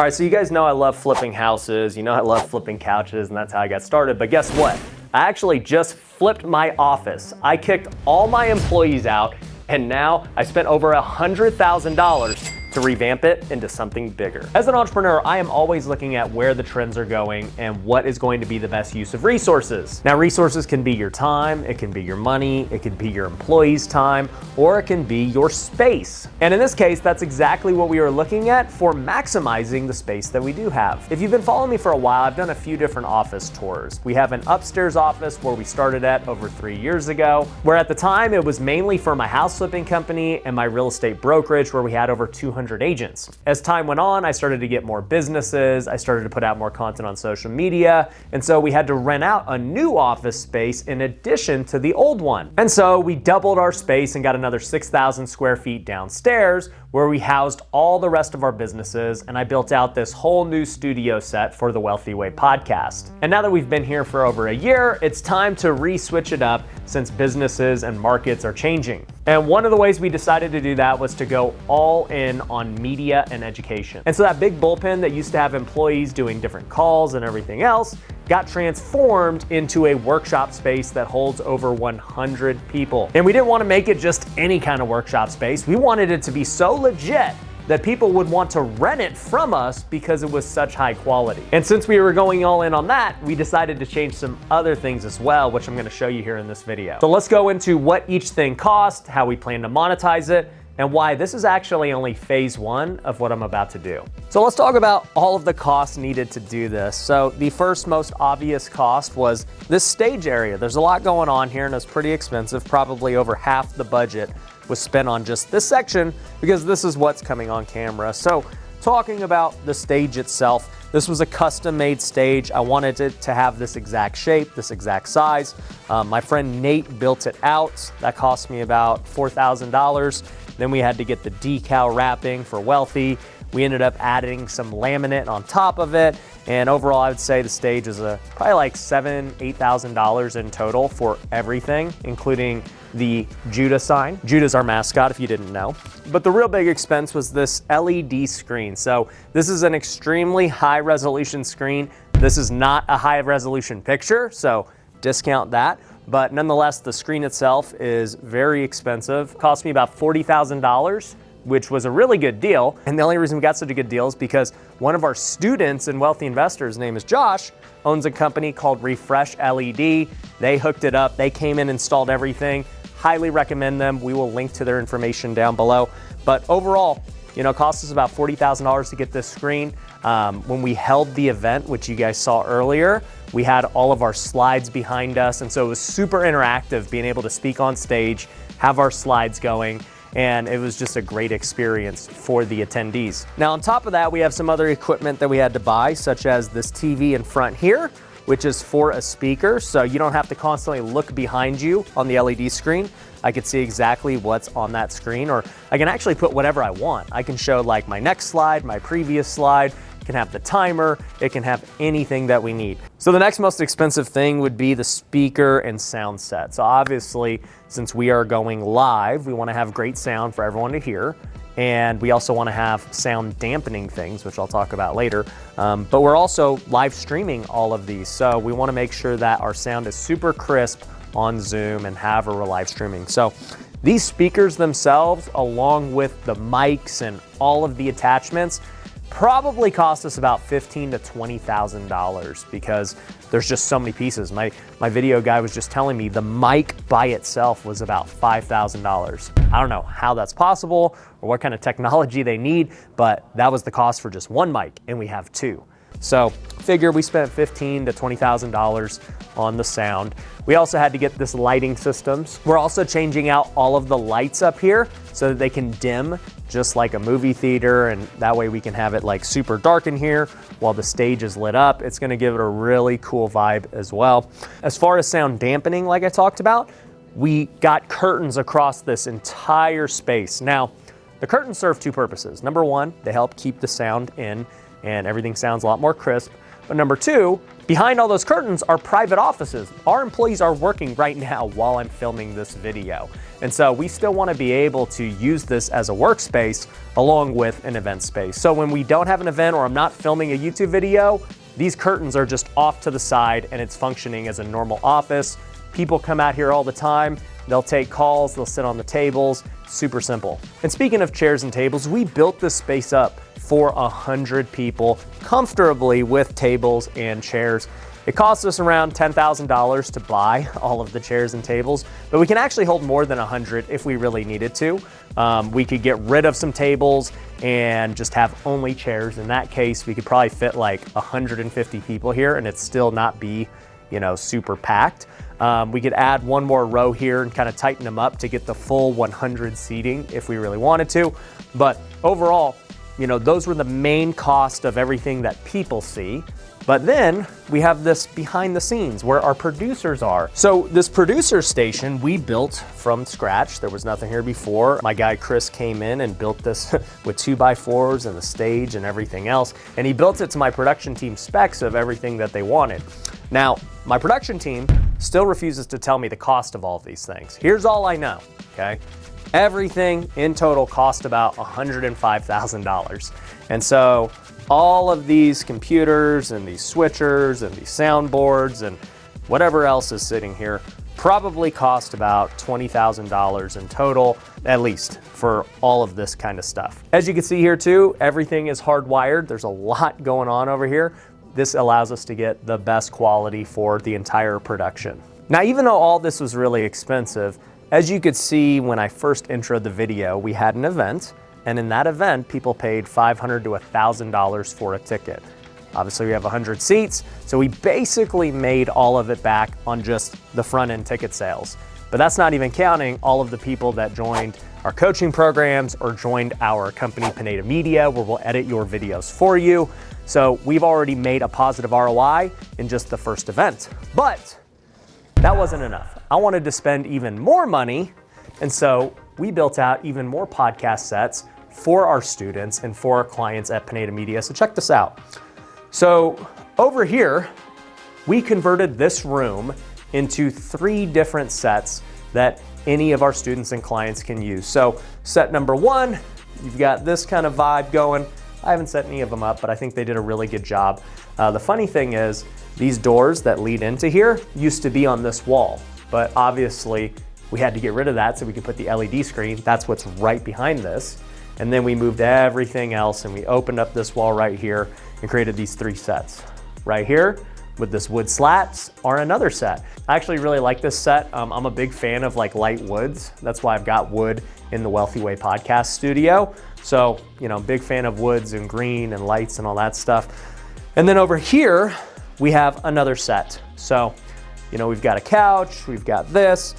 All right, so you guys know I love flipping houses, you know I love flipping couches, and that's how I got started. But guess what? I actually just flipped my office. I kicked all my employees out, and now I spent over $100,000 to revamp it into something bigger. As an entrepreneur, I am always looking at where the trends are going and what is going to be the best use of resources. Now, resources can be your time, it can be your money, it can be your employees' time, or it can be your space. And in this case, that's exactly what we are looking at for maximizing the space that we do have. If you've been following me for a while, I've done a few different office tours. We have an upstairs office where we started at over 3 years ago, where at the time it was mainly for my house flipping company and my real estate brokerage, where we had over 200 agents. As time went on, I started to get more businesses, I started to put out more content on social media, and so we had to rent out a new office space in addition to the old one. And so we doubled our space and got another 6,000 square feet downstairs where we housed all the rest of our businesses, and I built out this whole new studio set for the Wealthy Way podcast. And now that we've been here for over a year, it's time to re-switch it up since businesses and markets are changing. And one of the ways we decided to do that was to go all in on media and education. And so that big bullpen that used to have employees doing different calls and everything else got transformed into a workshop space that holds over 100 people. And we didn't want to make it just any kind of workshop space. We wanted it to be so legit that people would want to rent it from us because it was such high quality. And since we were going all in on that, we decided to change some other things as well, which I'm gonna show you here in this video. So let's go into what each thing cost, how we plan to monetize it, and why this is actually only phase one of what I'm about to do. So let's talk about all of the costs needed to do this. So the first most obvious cost was this stage area. There's a lot going on here and it's pretty expensive. Probably over half the budget was spent on just this section because this is what's coming on camera. So talking about the stage itself, this was a custom made stage. I wanted it to have this exact shape, this exact size. My friend Nate built it out. That cost me about $4,000. Then we had to get the decal wrapping for Wealthy. We ended up adding some laminate on top of it. And overall, I would say the stage is probably like $7,000, $8,000 in total for everything, including the Judah sign. Judah's our mascot, if you didn't know. But the real big expense was this LED screen. So this is an extremely high resolution screen. This is not a high resolution picture, so discount that. But nonetheless, the screen itself is very expensive. Cost me about $40,000, which was a really good deal. And the only reason we got such a good deal is because one of our students and wealthy investors, name is Josh, owns a company called Refresh LED. They hooked it up. They came in, installed everything. Highly recommend them. We will link to their information down below. But overall, you know, it cost us about $40,000 to get this screen. When we held the event, which you guys saw earlier, we had all of our slides behind us. And so it was super interactive, being able to speak on stage, have our slides going, and it was just a great experience for the attendees. Now, on top of that, we have some other equipment that we had to buy, such as this TV in front here, which is for a speaker, so you don't have to constantly look behind you on the LED screen. I can see exactly what's on that screen, or I can actually put whatever I want. I can show like my next slide, my previous slide, it can have the timer, it can have anything that we need. So the next most expensive thing would be the speaker and sound set. So obviously, since we are going live, we wanna have great sound for everyone to hear. And we also want to have sound dampening things, which I'll talk about later. But we're also live streaming all of these. So we want to make sure that our sound is super crisp on Zoom and however we're live streaming. So these speakers themselves, along with the mics and all of the attachments, probably cost us about $15,000 to $20,000 because there's just so many pieces. My video guy was just telling me the mic by itself was about $5,000. I don't know how that's possible or what kind of technology they need, but that was the cost for just one mic, and we have two. So figure we spent $15,000 to $20,000 on the sound. We also had to get this lighting systems. We're also changing out all of the lights up here so that they can dim just like a movie theater, and that way we can have it like super dark in here while the stage is lit up. It's gonna give it a really cool vibe as well. As far as sound dampening, like I talked about, we got curtains across this entire space. Now, the curtains serve two purposes. Number one, they help keep the sound in and everything sounds a lot more crisp. But number two, behind all those curtains are private offices. Our employees are working right now while I'm filming this video. And so we still want to be able to use this as a workspace along with an event space. So when we don't have an event or I'm not filming a YouTube video, these curtains are just off to the side and it's functioning as a normal office. People come out here all the time. They'll take calls, they'll sit on the tables, super simple. And speaking of chairs and tables, we built this space up for 100 people comfortably with tables and chairs. It costs us around $10,000 to buy all of the chairs and tables, but we can actually hold more than 100 if we really needed to. We could get rid of some tables and just have only chairs. In that case, we could probably fit like 150 people here and it still not be, super packed. We could add one more row here and kind of tighten them up to get the full 100 seating if we really wanted to. But overall, those were the main cost of everything that people see. But then we have this behind the scenes where our producers are. So this producer station we built from scratch. There was nothing here before. My guy Chris came in and built this with 2x4s and the stage and everything else. And he built it to my production team specs of everything that they wanted. Now, my production team still refuses to tell me the cost of all of these things. Here's all I know, okay? Everything in total cost about $105,000. And so all of these computers and these switchers and these soundboards and whatever else is sitting here probably cost about $20,000 in total, at least for all of this kind of stuff. As you can see here too, everything is hardwired. There's a lot going on over here. This allows us to get the best quality for the entire production. Now, even though all this was really expensive, as you could see when I first introed the video, we had an event, and in that event, people paid $500 to $1,000 for a ticket. Obviously, we have 100 seats, so we basically made all of it back on just the front-end ticket sales. But that's not even counting all of the people that joined our coaching programs or joined our company, Pineda Media, where we'll edit your videos for you. So we've already made a positive ROI in just the first event. But that wasn't enough. I wanted to spend even more money, and so we built out even more podcast sets for our students and for our clients at Pineda Media. So check this out. So over here, we converted this room into 3 different sets that any of our students and clients can use. So set number 1, you've got this kind of vibe going. I haven't set any of them up, but I think they did a really good job. The funny thing is, these doors that lead into here used to be on this wall, but obviously we had to get rid of that so we could put the LED screen. That's what's right behind this. And then we moved everything else and we opened up this wall right here and created these 3 sets. Right here with this wood slats are another set. I actually really like this set. I'm a big fan of like light woods. That's why I've got wood in the Wealthy Way podcast studio. So, big fan of woods and green and lights and all that stuff. And then over here, we have another set. So, we've got a couch, we've got this,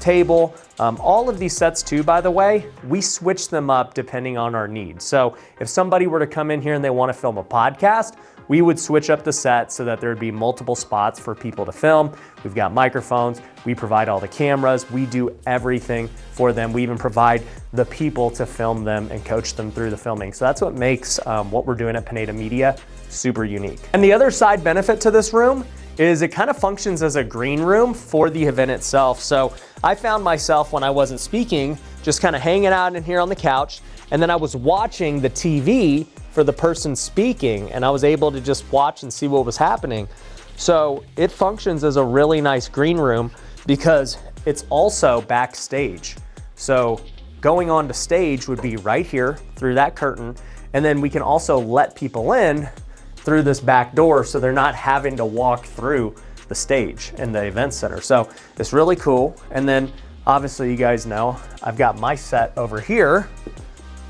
table. All of these sets too, by the way, we switch them up depending on our needs. So if somebody were to come in here and they want to film a podcast, we would switch up the set so that there'd be multiple spots for people to film. We've got microphones, we provide all the cameras, we do everything for them. We even provide the people to film them and coach them through the filming. So that's what makes what we're doing at Pineda Media super unique. And the other side benefit to this room is it kind of functions as a green room for the event itself. So I found myself when I wasn't speaking, just kind of hanging out in here on the couch, and then I was watching the TV for the person speaking, and I was able to just watch and see what was happening. So it functions as a really nice green room because it's also backstage. So going on to stage would be right here through that curtain, and then we can also let people in through this back door so they're not having to walk through the stage in the event center. So it's really cool. And then obviously you guys know I've got my set over here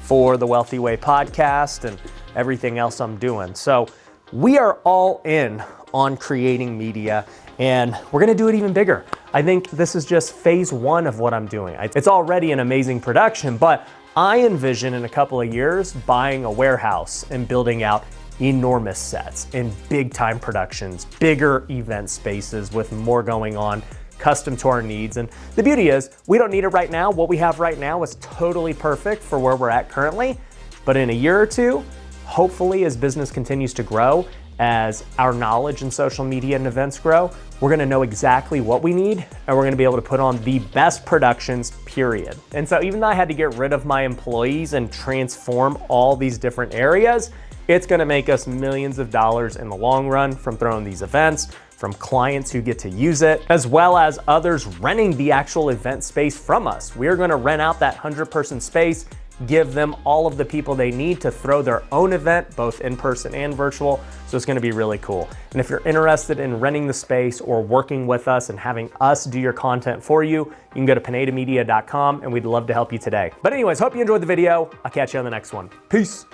for the Wealthy Way podcast and everything else I'm doing. So we are all in on creating media and we're gonna do it even bigger. I think this is just phase 1 of what I'm doing. It's already an amazing production, but I envision in a couple of years buying a warehouse and building out enormous sets in big time productions, bigger event spaces with more going on, custom to our needs. And the beauty is we don't need it right now. What we have right now is totally perfect for where we're at currently. But in a year or two, hopefully as business continues to grow, as our knowledge in social media and events grow, we're gonna know exactly what we need, and we're gonna be able to put on the best productions, period. And so even though I had to get rid of my employees and transform all these different areas, it's gonna make us millions of dollars in the long run from throwing these events, from clients who get to use it, as well as others renting the actual event space from us. We're gonna rent out that 100-person space, give them all of the people they need to throw their own event, both in person and virtual. So it's gonna be really cool. And if you're interested in renting the space or working with us and having us do your content for you, you can go to pinedamedia.com and we'd love to help you today. But anyways, hope you enjoyed the video. I'll catch you on the next one. Peace.